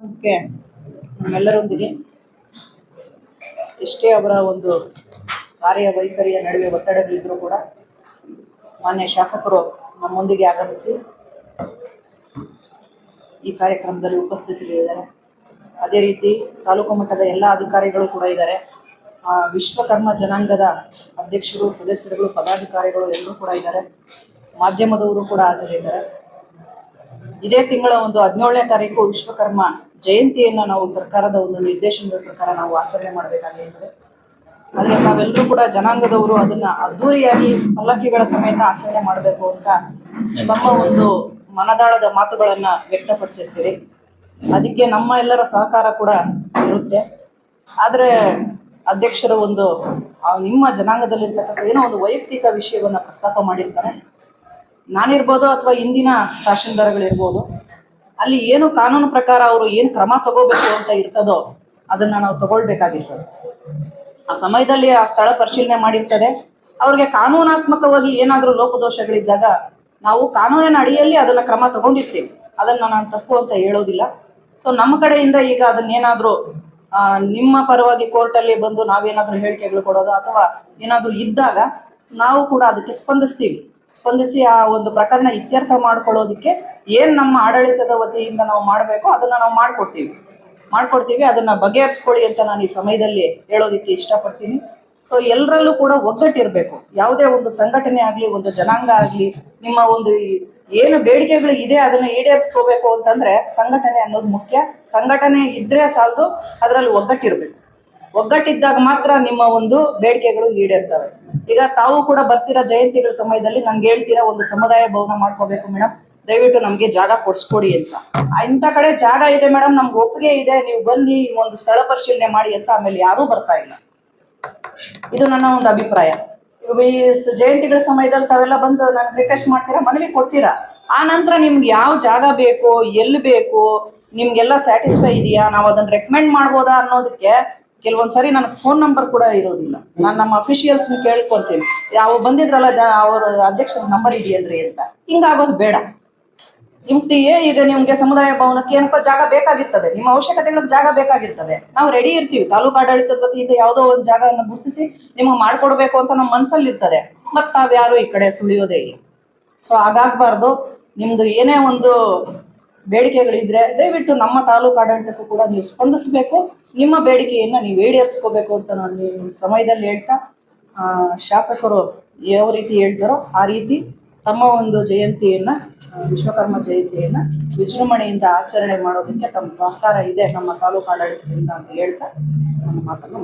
Okay, ನಮ್ಮೆಲ್ಲರೊಂದಿಗೆ ಎಷ್ಟೇ ಅವರ ಒಂದು ಕಾರ್ಯವೈಖರಿಯ ನಡುವೆ ಒತ್ತಡಗಳಿದ್ರೂ ಕೂಡ ಮಾನ್ಯ ಶಾಸಕರು ನಮ್ಮೊಂದಿಗೆ ಆಗಮಿಸಿ ಈ ಕಾರ್ಯಕ್ರಮದಲ್ಲಿ ಉಪಸ್ಥಿತರಿದ್ದಾರೆ. ಅದೇ ರೀತಿ ತಾಲೂಕು ಮಟ್ಟದ ಎಲ್ಲ ಅಧಿಕಾರಿಗಳು ಕೂಡ ಇದ್ದಾರೆ. ವಿಶ್ವಕರ್ಮ ಜನಾಂಗದ ಅಧ್ಯಕ್ಷರು, ಸದಸ್ಯರುಗಳು, ಪದಾಧಿಕಾರಿಗಳು ಎಲ್ಲರೂ ಕೂಡ ಇದ್ದಾರೆ. ಮಾಧ್ಯಮದವರು ಕೂಡ ಹಾಜರಿದ್ದಾರೆ. ಇದೇ ತಿಂಗಳ 17ನೇ ತಾರೀಕು ವಿಶ್ವಕರ್ಮ ಜಯಂತಿಯನ್ನು ನಾವು ಸರ್ಕಾರದ ಒಂದು ನಿರ್ದೇಶನದ ಪ್ರಕಾರ ನಾವು ಆಚರಣೆ ಮಾಡಬೇಕಾಗಿರ್ತದೆ. ಆದರೆ ನಾವೆಲ್ಲರೂ ಕೂಡ ಜನಾಂಗದವರು ಅದನ್ನ ಅದ್ದೂರಿಯಾಗಿ ಪಲ್ಲಕ್ಕಿಗಳ ಸಮೇತ ಆಚರಣೆ ಮಾಡಬೇಕು ಅಂತ ನಮ್ಮ ಒಂದು ಮನದಾಳದ ಮಾತುಗಳನ್ನ ವ್ಯಕ್ತಪಡಿಸಿರ್ತೀರಿ. ಅದಕ್ಕೆ ನಮ್ಮ ಎಲ್ಲರ ಸಹಕಾರ ಕೂಡ ಇರುತ್ತೆ. ಆದರೆ ಅಧ್ಯಕ್ಷರು ಒಂದು ನಿಮ್ಮ ಜನಾಂಗದಲ್ಲಿರ್ತಕ್ಕಂಥ ಏನೋ ಒಂದು ವೈಯಕ್ತಿಕ ವಿಷಯವನ್ನ ಪ್ರಸ್ತಾಪ ಮಾಡಿರ್ತಾರೆ. ನಾನಿರ್ಬೋದು ಅಥವಾ ಇಂದಿನ ತಹಶೀಲ್ದಾರ್ಗಳಿರ್ಬೋದು, ಅಲ್ಲಿ ಏನು ಕಾನೂನು ಪ್ರಕಾರ ಅವರು ಏನು ಕ್ರಮ ತಗೋಬೇಕು ಅಂತ ಇರ್ತದೋ ಅದನ್ನ ನಾವು ತಗೊಳ್ಬೇಕಾಗಿರ್ತದೆ. ಆ ಸಮಯದಲ್ಲಿ ಆ ಸ್ಥಳ ಪರಿಶೀಲನೆ ಮಾಡಿರ್ತದೆ. ಅವ್ರಿಗೆ ಕಾನೂನಾತ್ಮಕವಾಗಿ ಏನಾದರೂ ಲೋಪದೋಷಗಳಿದ್ದಾಗ ನಾವು ಕಾನೂನಿನ ಅಡಿಯಲ್ಲಿ ಅದನ್ನ ಕ್ರಮ ತಗೊಂಡಿರ್ತೀವಿ. ಅದನ್ನ ನಾನು ತಪ್ಪು ಅಂತ ಹೇಳೋದಿಲ್ಲ. ಸೊ ನಮ್ಮ ಕಡೆಯಿಂದ ಈಗ ಅದನ್ನೇನಾದ್ರೂ ನಿಮ್ಮ ಪರವಾಗಿ ಕೋರ್ಟಲ್ಲಿ ಬಂದು ನಾವೇನಾದ್ರೂ ಹೇಳಿಕೆಗಳು ಕೊಡೋದು ಅಥವಾ ಏನಾದ್ರೂ ಇದ್ದಾಗ ನಾವು ಕೂಡ ಅದಕ್ಕೆ ಸ್ಪಂದಿಸಿ ಆ ಒಂದು ಪ್ರಕರಣ ಇತ್ಯರ್ಥ ಮಾಡ್ಕೊಳ್ಳೋದಕ್ಕೆ ಏನ್ ನಮ್ಮ ಆಡಳಿತದ ವತಿಯಿಂದ ನಾವು ಮಾಡಬೇಕು ಅದನ್ನ ನಾವು ಮಾಡ್ಕೊಡ್ತೀವಿ. ಅದನ್ನ ಬಗೆಹರಿಸ್ಕೊಳ್ಳಿ ಅಂತ ನಾನು ಈ ಸಮಯದಲ್ಲಿ ಹೇಳೋದಿಕ್ಕೆ ಇಷ್ಟಪಡ್ತೀನಿ. ಸೊ ಎಲ್ಲರಲ್ಲೂ ಕೂಡ ಒಗ್ಗಟ್ಟಿರ್ಬೇಕು. ಯಾವುದೇ ಒಂದು ಸಂಘಟನೆ ಆಗ್ಲಿ, ಒಂದು ಜನಾಂಗ ಆಗ್ಲಿ, ನಿಮ್ಮ ಒಂದು ಏನು ಬೇಡಿಕೆಗಳು ಇದೆ ಅದನ್ನ ಈಡೇರಿಸ್ಕೋಬೇಕು ಅಂತಂದ್ರೆ ಸಂಘಟನೆ ಅನ್ನೋದು ಮುಖ್ಯ. ಸಂಘಟನೆ ಇದ್ರೆ ಸಾಲದು, ಅದರಲ್ಲಿ ಒಗ್ಗಟ್ಟಿದ್ದಾಗ ಮಾತ್ರ ನಿಮ್ಮ ಒಂದು ಬೇಡಿಕೆಗಳು ಈಡೇರ್ತವೆ. ಈಗ ತಾವು ಕೂಡ ಬರ್ತಿರೋ ಜಯಂತಿಗಳ ಸಮಯದಲ್ಲಿ ನನ್ಗೆ ಹೇಳ್ತೀರಾ ಒಂದು ಸಮುದಾಯ ಭವನ ಮಾಡ್ಕೋಬೇಕು ಮೇಡಮ್, ದಯವಿಟ್ಟು ನಮ್ಗೆ ಜಾಗ ಕೊಡ್ಸ್ಕೊಡಿ ಅಂತ. ಇಂಥ ಕಡೆ ಜಾಗ ಇದೆ ಮೇಡಮ್, ನಮ್ಗೆ ಒಪ್ಪಿಗೆ ಇದೆ, ನೀವು ಬನ್ನಿ ಒಂದು ಸ್ಥಳ ಪರಿಶೀಲನೆ ಮಾಡಿ ಅಂತ ಆಮೇಲೆ ಯಾರೂ ಬರ್ತಾ ಇಲ್ಲ. ಇದು ನನ್ನ ಒಂದು ಅಭಿಪ್ರಾಯ. ಈ ಜಯಂತಿಗಳ ಸಮಯದಲ್ಲಿ ತಾವೆಲ್ಲ ಬಂದು ನನ್ಗೆ ರಿಕ್ವೆಸ್ಟ್ ಮಾಡ್ತೀರಾ, ಮನವಿ ಕೊಡ್ತೀರಾ. ಆ ನಂತರ ನಿಮ್ಗೆ ಯಾವ ಜಾಗ ಬೇಕು, ಎಲ್ಲಿ ಬೇಕು, ನಿಮ್ಗೆಲ್ಲ ಸ್ಯಾಟಿಸ್ಫೈ ಇದೆಯಾ, ನಾವು ಅದನ್ನ ರೆಕಮೆಂಡ್ ಮಾಡ್ಬೋದಾ ಅನ್ನೋದಕ್ಕೆ ಕೆಲವೊಂದ್ಸರಿ ನನಗೆ ಫೋನ್ ನಂಬರ್ ಕೂಡ ಇರೋದಿಲ್ಲ. ನಾನು ನಮ್ಮ ಅಫಿಷಿಯಲ್ಸ್ ಕೇಳ್ಕೊತೀನಿ, ಯಾವ ಬಂದಿದ್ರಲ್ಲ ಅವ್ರ ಅಧ್ಯಕ್ಷರ ನಂಬರ್ ಇದೆಯಲ್ರಿ ಅಂತ. ಹಿಂಗಾಗೋದು ಬೇಡ. ಈಗ ನಿಮ್ಗೆ ಸಮುದಾಯ ಭವನಕ್ಕೆ ಏನಪ್ಪ ಜಾಗ ಬೇಕಾಗಿರ್ತದೆ, ನಿಮ್ಮ ಅವಶ್ಯಕತೆಗಳಿಗೆ ಜಾಗ ಬೇಕಾಗಿರ್ತದೆ, ನಾವು ರೆಡಿ ಇರ್ತೀವಿ. ತಾಲೂಕು ಆಡಳಿತದ ವತಿಯಿಂದ ಯಾವುದೋ ಒಂದು ಜಾಗವನ್ನು ಗುರುತಿಸಿ ನಿಮಗೆ ಮಾಡ್ಕೊಡ್ಬೇಕು ಅಂತ ನಮ್ಮ ಮನಸ್ಸಲ್ಲಿ ಇರ್ತದೆ. ಮತ್ ತಾವ್ಯಾರು ಈ ಕಡೆ ಸುಳಿಯೋದೇ ಇಲ್ಲ. ಸೊ ಹಾಗಾಗ್ಬಾರ್ದು. ನಿಮ್ದು ಏನೇ ಒಂದು ಬೇಡಿಕೆಗಳಿದ್ರೆ ದಯವಿಟ್ಟು ನಮ್ಮ ತಾಲೂಕು ಆಡಳಿತಕ್ಕೂ ಕೂಡ ನೀವು ಸ್ಪಂದಿಸಬೇಕು. ನಿಮ್ಮ ಬೇಡಿಕೆಯನ್ನ ನೀವು ಈಡೇರಿಸ್ಕೋಬೇಕು ಅಂತ ನಾನು ಈ ಸಮಯದಲ್ಲಿ ಹೇಳ್ತಾ, ಶಾಸಕರು ಯಾವ ರೀತಿ ಹೇಳ್ತಾರೋ ಆ ರೀತಿ ತಮ್ಮ ಒಂದು ಜಯಂತಿಯನ್ನ, ವಿಶ್ವಕರ್ಮ ಜಯಂತಿಯನ್ನ ವಿಜೃಂಭಣೆಯಿಂದ ಆಚರಣೆ ಮಾಡೋದಕ್ಕೆ ತಮ್ಮ ಸಹಕಾರ ಇದೆ ನಮ್ಮ ತಾಲೂಕು ಆಡಳಿತದಿಂದ ಅಂತ ಹೇಳ್ತಾ ನನ್ನ ಮಾತನ್ನು